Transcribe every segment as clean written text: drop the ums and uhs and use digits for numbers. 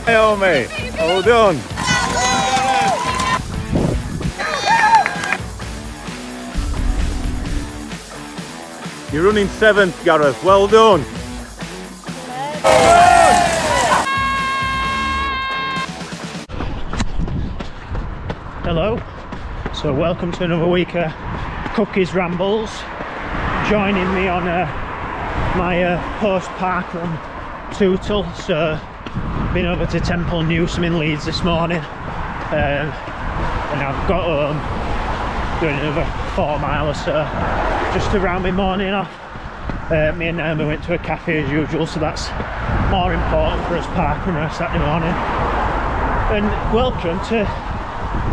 Naomi, hold on. You're running 7th, Gareth. Well done. Hello. So welcome to another week of Cookies Rambles. Joining me on my post parkrun tootle. So been over to Temple Newsam in Leeds this morning, and I've got home doing another 4 mile or so just to round my morning off. Me and Naomi went to a cafe as usual, so that's more important for us parkrunner Saturday morning. And welcome to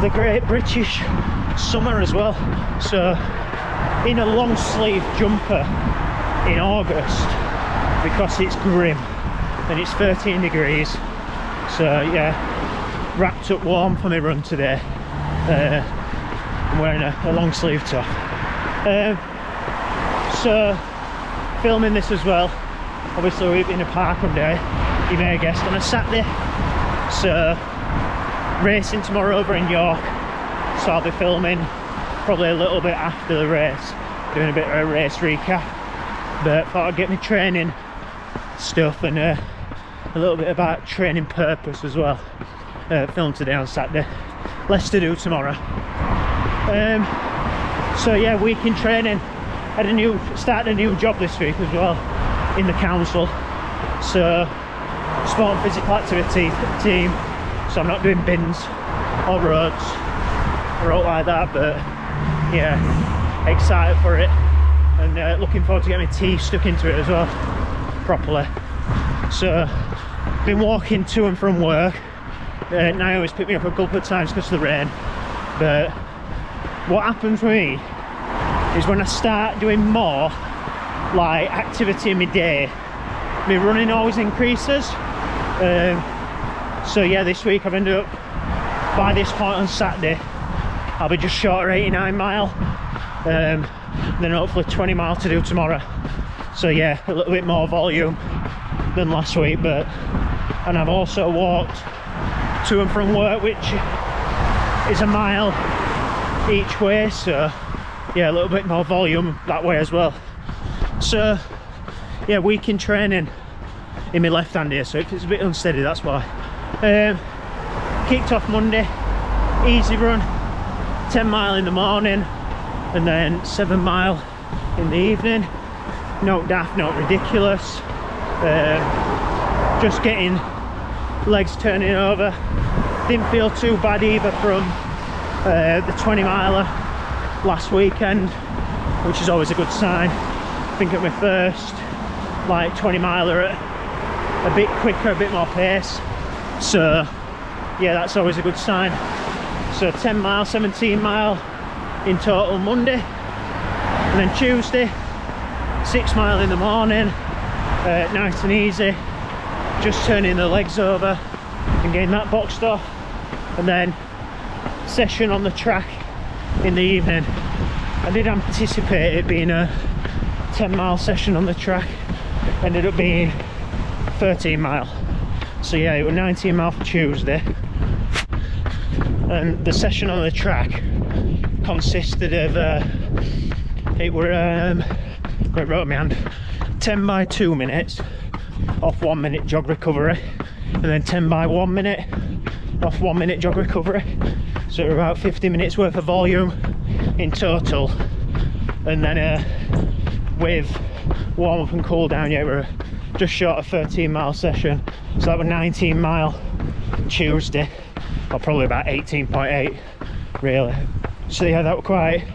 the Great British Summer as well. So in a long sleeve jumper in August because it's grim and it's 13 degrees. So yeah, wrapped up warm for my run today. I'm wearing a long sleeve top. So filming this as well. Obviously we've been a parkrun day, you may have guessed, on a Saturday. So racing tomorrow over in York, so I'll be filming probably a little bit after the race, doing a bit of a race recap. But thought I'd get my training stuff and a little bit about training purpose as well. Film today on Saturday, less to do tomorrow. So yeah, week in training. Started a new job this week as well in the council. So sport and physical activity team. So I'm not doing bins or roads or all like that, but yeah, excited for it and looking forward to getting my teeth stuck into it as well properly. So been walking to and from work. Naomi's picked me up a couple of times because of the rain, but what happens with me is when I start doing more like activity in my day, my running always increases. So yeah, this week I've ended up, by this point on Saturday, I'll be just short of 89 mile, then hopefully 20 mile to do tomorrow. So yeah, a little bit more volume than last week, and I've also walked to and from work, which is a mile each way, so yeah, a little bit more volume that way as well. So yeah, week in training in my left hand here, so if it's a bit unsteady, that's why. Kicked off Monday, easy run, 10 mile in the morning and then 7 mile in the evening. No daft, not ridiculous, just getting legs turning over. Didn't feel too bad either from the 20 miler last weekend, which is always a good sign. I think at my first like 20 miler at a bit quicker, a bit more pace. So yeah, that's always a good sign. So 10 mile, 17 mile in total Monday, and then Tuesday 6 mile in the morning, nice and easy, just turning the legs over and getting that boxed off, and then session on the track in the evening. I did anticipate it being a 10 mile session on the track, ended up being 13 mile. So yeah, it was 19 mile for Tuesday, and the session on the track consisted of it wrote me hand 10 by 2 minutes off 1 minute jog recovery, and then 10 by 1 minute off 1 minute jog recovery. So about 50 minutes worth of volume in total, and then with warm up and cool down, yeah, we're just short of 13 mile session. So that was 19 mile Tuesday, or probably about 18.8 really. So yeah, that was quite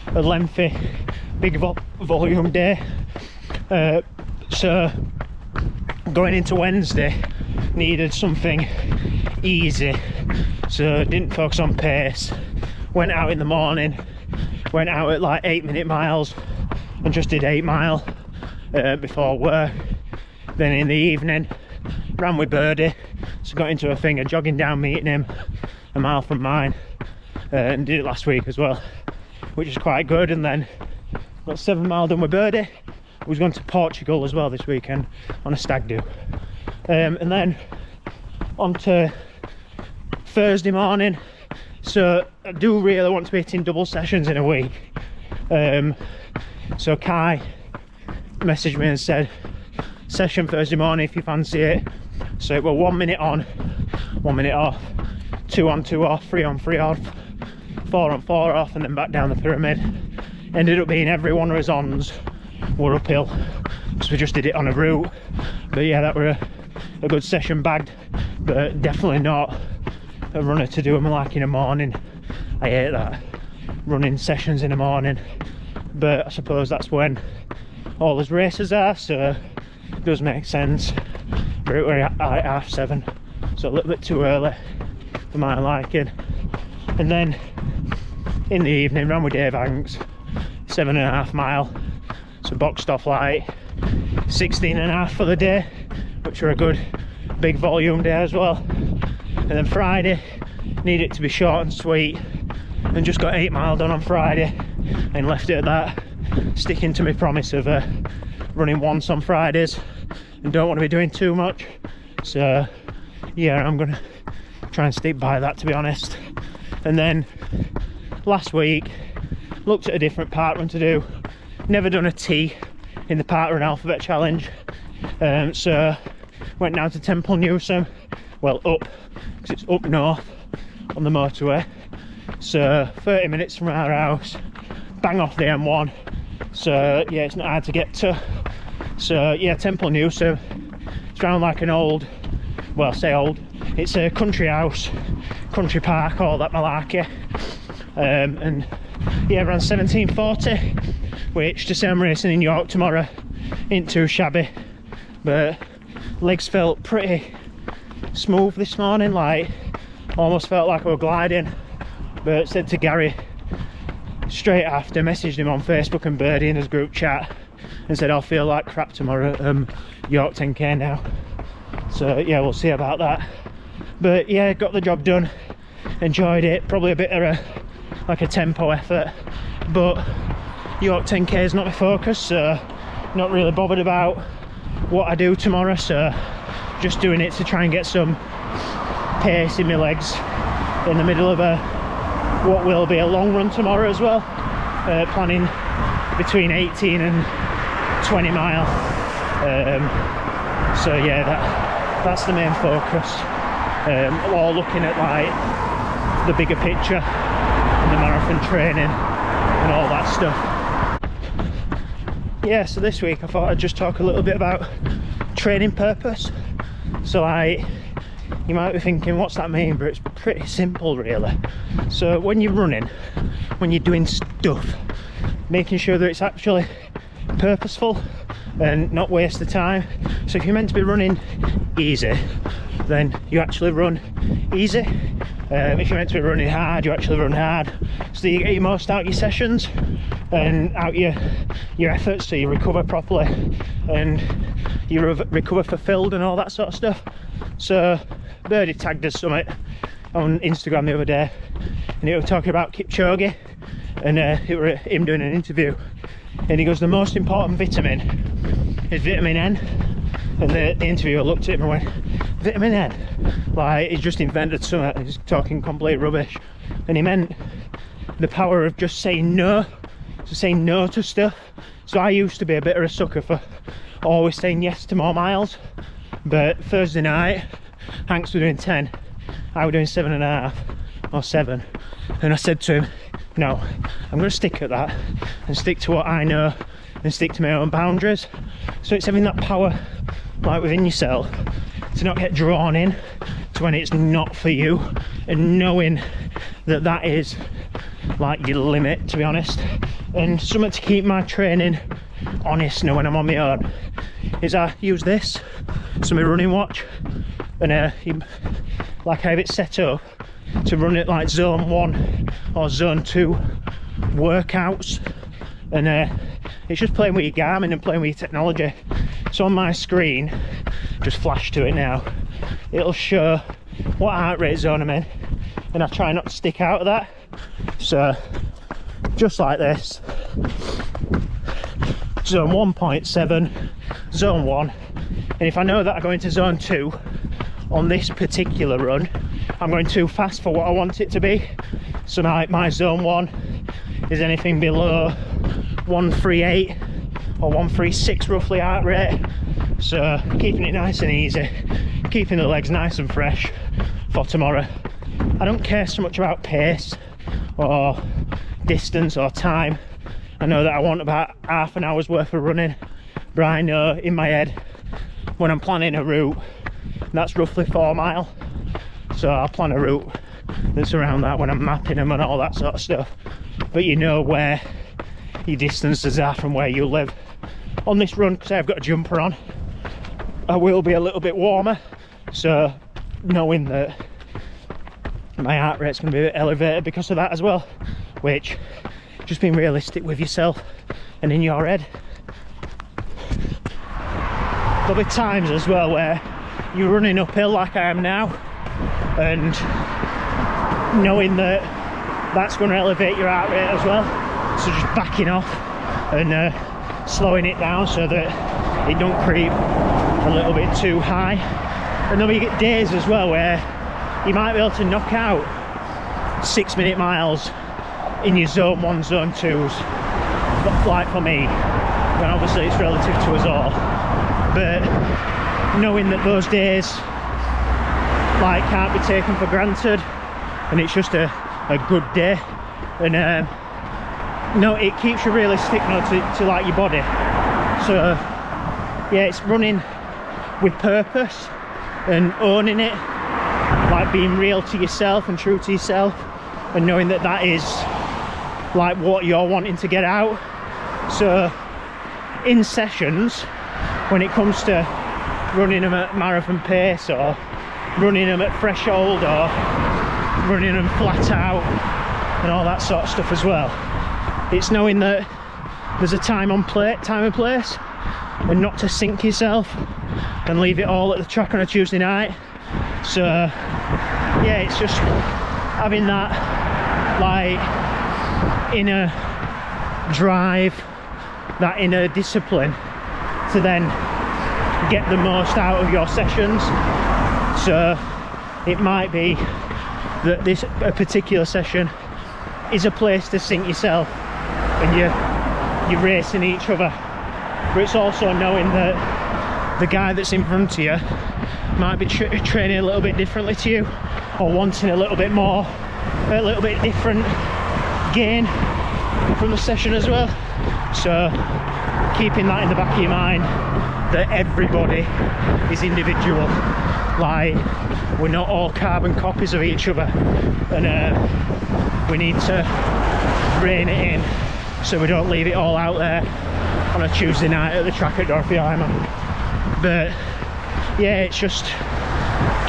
a lengthy, big volume day. So going into Wednesday, needed something easy, so didn't focus on pace. Went out in the morning, went out at like 8 minute miles and just did 8 mile before work. Then in the evening ran with Birdie, so got into a thing of jogging down, meeting him a mile from mine, and did it last week as well, which is quite good. And then got 7 mile done with Birdie, was going to Portugal as well this weekend on a stag do. And then on to Thursday morning. So I do really want to be hitting double sessions in a week. So Kai messaged me and said, session Thursday morning if you fancy it. So it were 1 minute on, 1 minute off, 2 on, 2 off, 3 on, 3 off, 4 on, 4 off, and then back down the pyramid. Ended up being every one of his ons were uphill, so we just did it on a route. But yeah, that were a good session bagged, but definitely not a runner to do them like in the morning. I hate that, running sessions in the morning, but I suppose that's when all his races are, so it does make sense. We're at 7:30, so a little bit too early for my liking. And then in the evening, ran with Dave Hanks, 7.5 mile, so boxed off like 16.5 for the day, which were a good big volume day as well. And then Friday, needed it to be short and sweet, and just got 8 mile done on Friday and left it at that, sticking to my promise of running once on Fridays and don't want to be doing too much. So yeah, I'm gonna try and stick by that, to be honest. And then last week looked at a different parkrun to do. Never done a T in the parkrun alphabet challenge, so went down to Temple Newsam, well up, because it's up north on the motorway, so 30 minutes from our house, bang off the M1. So yeah, it's not hard to get to. So yeah, Temple Newsam, it's around like an old, well, say old, it's a country house, country park, all that malarkey. And yeah, around 1740, which, to say I'm racing in York tomorrow, ain't too shabby, but legs felt pretty smooth this morning, like almost felt like I were gliding. But said to Gary straight after, messaged him on Facebook and Birdie in his group chat and said I'll feel like crap tomorrow at York 10k now. So yeah, we'll see about that. But yeah, got the job done, enjoyed it. Probably a bit of a tempo effort, but York 10k is not my focus, so not really bothered about what I do tomorrow. So just doing it to try and get some pace in my legs in the middle of what will be a long run tomorrow as well. Planning between 18 and 20 mile. So yeah, that's the main focus. Or looking at like the bigger picture and the marathon training and all that stuff. Yeah, so this week I thought I'd just talk a little bit about training purpose. So like, you might be thinking, what's that mean? But it's pretty simple really. So when you're running, when you're doing stuff, making sure that it's actually purposeful and not waste the time. So if you're meant to be running easy, then you actually run easy. If you're meant to be running hard, you actually run hard, so you get your most out your sessions and out your efforts, so you recover properly and you recover fulfilled and all that sort of stuff. So Birdie tagged us something on Instagram the other day, and he was talking about Kipchoge, and it was him doing an interview, and he goes, the most important vitamin is vitamin N. And the interviewer looked at him and went, vitamin N? Like, he's just invented something, he's talking complete rubbish. And he meant the power of just saying no, to saying no to stuff. So I used to be a bit of a sucker for always saying yes to more miles, but Thursday night Hanks was doing 10, I was doing 7.5 or 7, and I said to him, no, I'm going to stick at that and stick to what I know and stick to my own boundaries. So it's having that power like within yourself to not get drawn in to when it's not for you, and knowing that that is like your limit, to be honest. And something to keep my training honest now when I'm on my own is I use this, so my running watch, and like I have it set up to run it like zone 1 or zone 2 workouts, and it's just playing with your Garmin and playing with your technology. So on my screen, just flash to it now, it'll show what heart rate zone I'm in, and I try not to stick out of that. So just like this, zone 1.7, zone 1, and if I know that I go into zone 2 on this particular run, I'm going too fast for what I want it to be. So my zone 1 is anything below 138 or 136 roughly heart rate. So keeping it nice and easy, keeping the legs nice and fresh for tomorrow. I don't care so much about pace or distance or time. I know that I want about half an hour's worth of running, but I know in my head when I'm planning a route that's roughly 4 mile, so I'll plan a route that's around that when I'm mapping them and all that sort of stuff. But you know where your distances are from where you live. On this run, because I've got a jumper on, I will be a little bit warmer, so knowing that my heart rate's going to be a bit elevated because of that as well, which, just being realistic with yourself and in your head. There'll be times as well where you're running uphill like I am now, and knowing that that's going to elevate your heart rate as well, so just backing off and slowing it down so that it don't creep a little bit too high. And then we get days as well where you might be able to knock out 6-minute miles in your zone 1, zone 2s, but like for me, and obviously it's relative to us all, but knowing that those days like can't be taken for granted, and it's just a good day, and no, it keeps you realistic, to like your body. So yeah, it's running with purpose and owning it, like being real to yourself and true to yourself, and knowing that that is like what you're wanting to get out. So in sessions, when it comes to running them at marathon pace or running them at threshold or running them flat out and all that sort of stuff as well, it's knowing that there's a time and place, and not to sink yourself and leave it all at the track on a Tuesday night. So yeah, it's just having that like inner drive, that inner discipline to then get the most out of your sessions. So it might be that a particular session is a place to sink yourself and you're racing each other, but it's also knowing that the guy that's in front of you might be training a little bit differently to you, or wanting a little bit more, a little bit different gain from the session as well. So keeping that in the back of your mind, that everybody is individual, like we're not all carbon copies of each other, and we need to rein it in so we don't leave it all out there on a Tuesday night at the track at Dorothy Imer. But yeah, it's just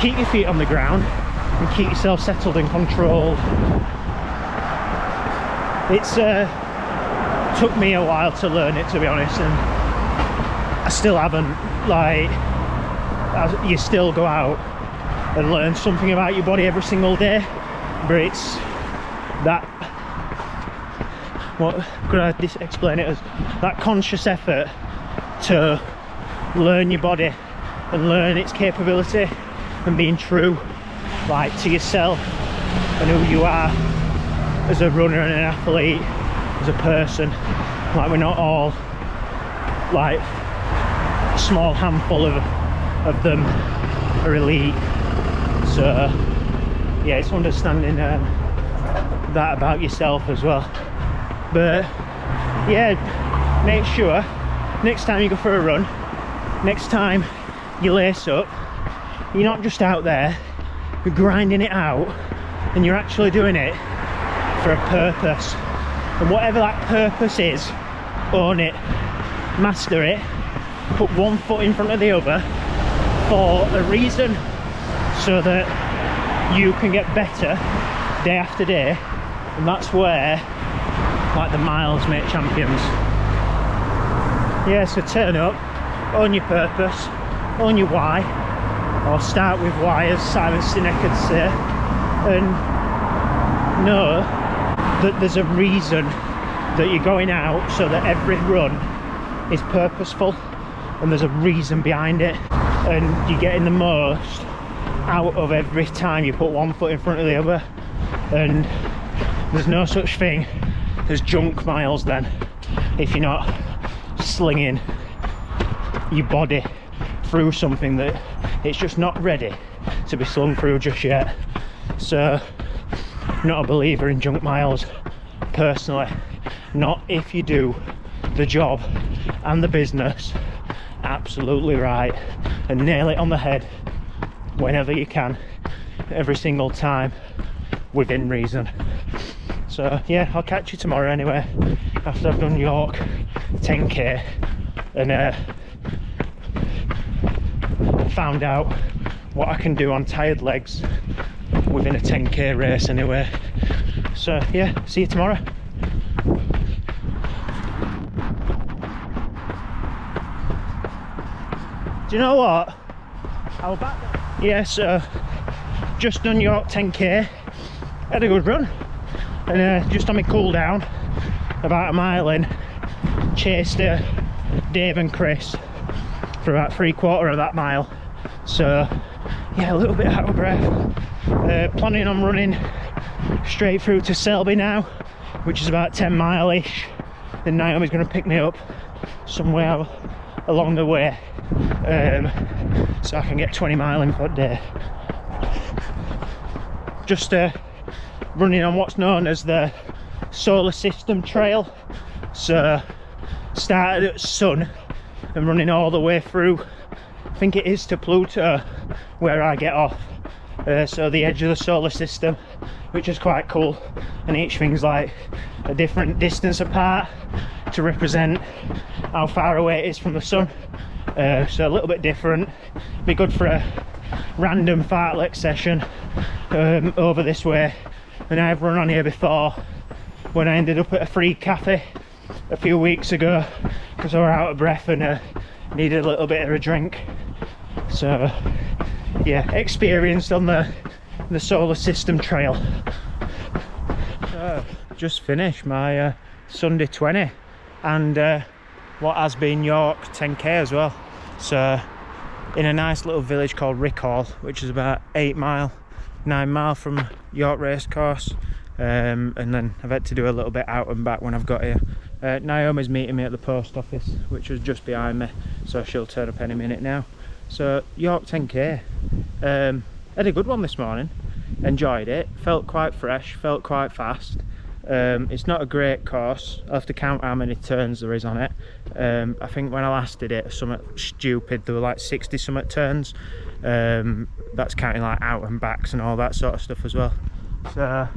keep your feet on the ground and keep yourself settled and controlled. It's took me a while to learn it, to be honest, and I still haven't. Like, you still go out and learn something about your body every single day, but it's that, what could I explain it as, that conscious effort to learn your body and learn its capability and being true, like, to yourself and who you are as a runner and an athlete, as a person. Like, we're not all like a small handful of them are elite. So yeah, it's understanding that about yourself as well. But yeah, make sure next time you go for a run, next time you lace up, you're not just out there, you're grinding it out, and you're actually doing it for a purpose. And whatever that purpose is, own it, master it, put one foot in front of the other for a reason, so that you can get better day after day. And that's where, like, the miles make champions. Yeah, so turn up, own your purpose, own your why, or start with why, as Simon Sinek would say, and know that there's a reason that you're going out, so that every run is purposeful and there's a reason behind it, and you're getting the most out of every time you put one foot in front of the other. And there's no such thing as junk miles then if you're not slinging your body through something that it's just not ready to be slung through just yet. So not a believer in junk miles personally, not if you do the job and the business absolutely right and nail it on the head whenever you can, every single time, within reason. So yeah, I'll catch you tomorrow anyway, after I've done York 10k and found out what I can do on tired legs within a 10k race anyway. So yeah, see you tomorrow. Do you know what? I was back. Yeah, so just done York 10k, had a good run, and just on my cool down, about a mile in, chased Dave and Chris for about 3/4 of that mile. So yeah, a little bit out of breath. Planning on running straight through to Selby now, which is about 10 mile-ish. Then Naomi's going to pick me up somewhere along the way, so I can get 20 mile in for a day. Just running on what's known as the solar system trail. So started at Sun and running all the way through, I think it is to Pluto where I get off. So the edge of the solar system, which is quite cool, and each thing's like a different distance apart to represent how far away it is from the sun. So a little bit different, be good for a random fartlek session over this way. And I've run on here before when I ended up at a free cafe a few weeks ago because I was out of breath and needed a little bit of a drink. So yeah, experienced on the solar system trail. So just finished my Sunday 20 and what has been York 10k as well. So in a nice little village called Rickhall, which is about 9 mile from York Racecourse, and then I've had to do a little bit out and back when I've got here. Naomi's meeting me at the post office, which was just behind me, so she'll turn up any minute now. So York 10k, had a good one this morning, enjoyed it, felt quite fresh, felt quite fast. It's not a great course, I'll have to count how many turns there is on it. I think when I last did it, something stupid, there were like 60 something turns. That's counting like out and backs and all that sort of stuff as well. So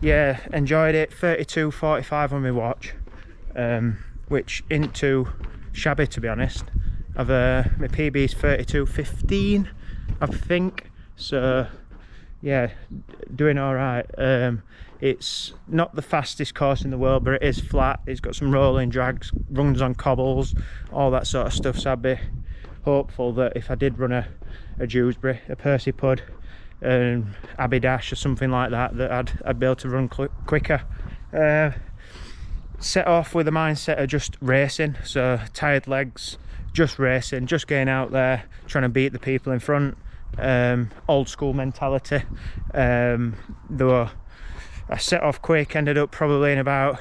yeah, enjoyed it. 32:45 on my watch, which ain't too shabby to be honest. My PB's 32:15 I think, so yeah, doing all right. It's not the fastest course in the world, but it is flat, it's got some rolling drags, runs on cobbles, all that sort of stuff. So I'd be hopeful that if I did run a Dewsbury, a Percy Pud, Abbey Dash or something like that, that I'd be able to run quicker. Set off with the mindset of just racing, so tired legs, just racing, just getting out there, trying to beat the people in front. Old school mentality. I set off quick, ended up probably in about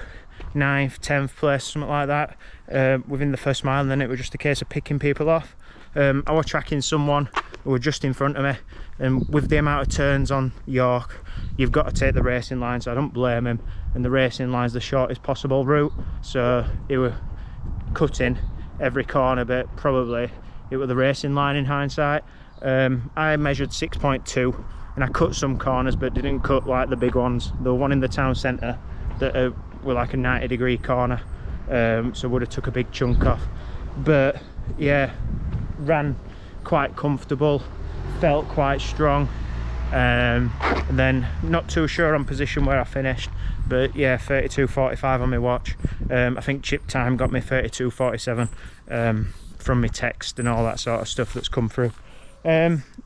9th, 10th place, something like that, within the first mile, and then it was just a case of picking people off. I was tracking someone who were just in front of me, and with the amount of turns on York, you've got to take the racing line, so I don't blame him, and the racing line's the shortest possible route, so he were cutting every corner, but probably it was the racing line in hindsight. I measured 6.2 and I cut some corners but didn't cut like the big ones. There were one in the town centre that were like a 90-degree corner, so would have took a big chunk off. But yeah, ran quite comfortable, felt quite strong, and then not too sure on position where I finished, but yeah, 32:45 on my watch. I think chip time got me 32:47 from my text and all that sort of stuff that's come through.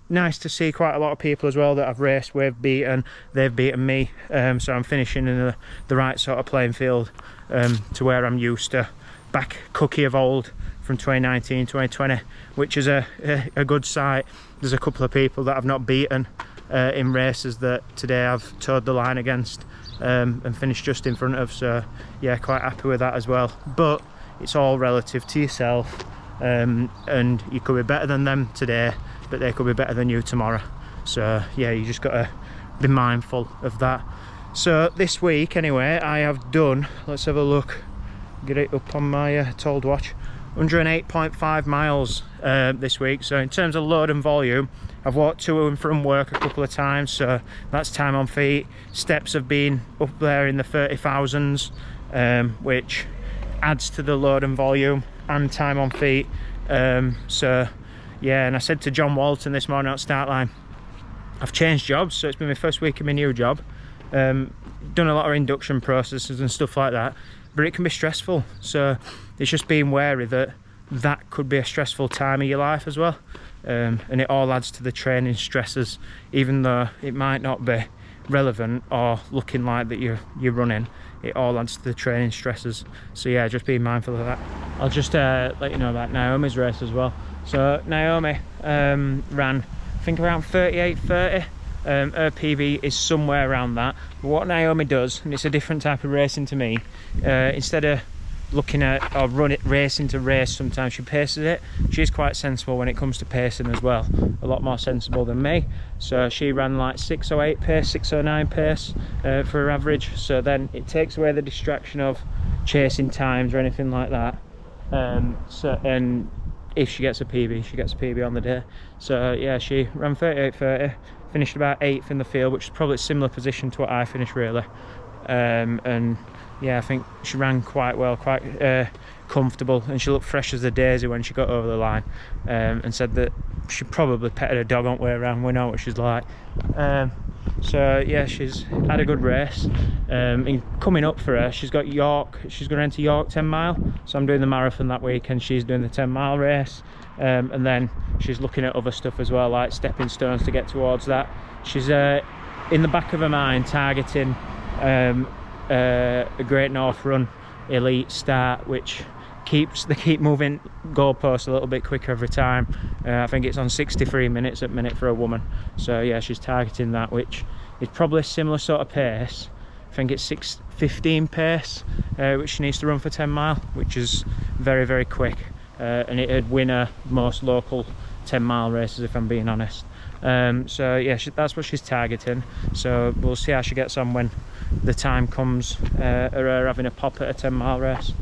Nice to see quite a lot of people as well that I've raced with, beaten, they've beaten me, so I'm finishing in the right sort of playing field, to where I'm used to back cookie of old from 2019, 2020, which is a good sight. There's a couple of people that I've not beaten in races that today I've towed the line against and finished just in front of, so yeah, quite happy with that as well. But it's all relative to yourself, and you could be better than them today, but they could be better than you tomorrow. So yeah, you just got to be mindful of that. So this week anyway, I have done, let's have a look, get it up on my told watch, 108.5 miles this week. So in terms of load and volume, I've walked to and from work a couple of times, so that's time on feet. Steps have been up there in the 30,000s, which adds to the load and volume and time on feet. So yeah, and I said to John Walton this morning at start line, I've changed jobs, so it's been my first week in my new job. Done a lot of induction processes and stuff like that, but it can be stressful, so it's just being wary that that could be a stressful time of your life as well. And it all adds to the training stresses, even though it might not be relevant or looking like that you're running, it all adds to the training stresses. So yeah, just being mindful of that. I'll just let you know about Naomi's race as well. So Naomi ran, I think, around 38:30. Her PB is somewhere around that. But what Naomi does, and it's a different type of racing to me, instead of looking at or racing to race, sometimes she paces it. She's quite sensible when it comes to pacing as well, a lot more sensible than me. So she ran like 6:08 pace, 6:09 pace for her average, so then it takes away the distraction of chasing times or anything like that. And if she gets a PB, she gets a PB on the day. So yeah, she ran 38:30, finished about 8th in the field, which is probably a similar position to what I finished really. And yeah, I think she ran quite well, quite comfortable, and she looked fresh as a daisy when she got over the line, and said that she probably petted a dog on the way around. We know what she's like. So yeah, she's had a good race. And coming up for her, she's got York, she's going to enter York 10 mile, so I'm doing the marathon that week and she's doing the 10 mile race. And then she's looking at other stuff as well, like stepping stones to get towards that. She's in the back of her mind targeting a Great North Run elite start, which they keep moving goalposts a little bit quicker every time. I think it's on 63 minutes at minute for a woman, so yeah, she's targeting that, which is probably a similar sort of pace. I think it's 6:15 pace, which she needs to run for 10 mile, which is very, very quick, and it'd win her most local 10 mile races, if I'm being honest. So yeah, that's what she's targeting, so we'll see how she gets on when the time comes, her having a pop at a 10 mile race.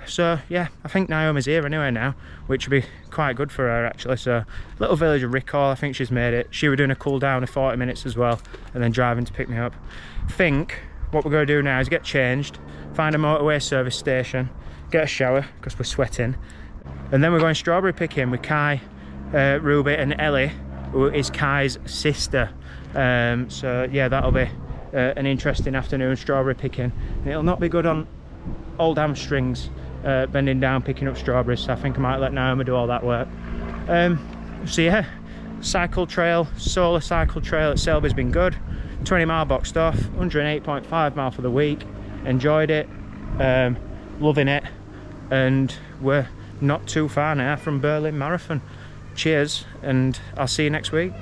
So yeah, I think Naomi's here anyway now, which would be quite good for her actually. So little village of Rickall, I think she's made it. She was doing a cool down of 40 minutes as well, and then driving to pick me up. I think what we're going to do now is get changed, find a motorway service station, get a shower because we're sweating, and then we're going strawberry picking with Kai, Ruby and Ellie, who is Kai's sister. So yeah, that'll be an interesting afternoon, strawberry picking. And it'll not be good on old hamstrings, bending down picking up strawberries, so I think I might let Naomi do all that work. So yeah, cycle trail, solar cycle trail at Selby's been good. 20 mile boxed off, 108.5 mile for the week. Enjoyed it, loving it, and we're not too far now from Berlin Marathon. Cheers, and I'll see you next week.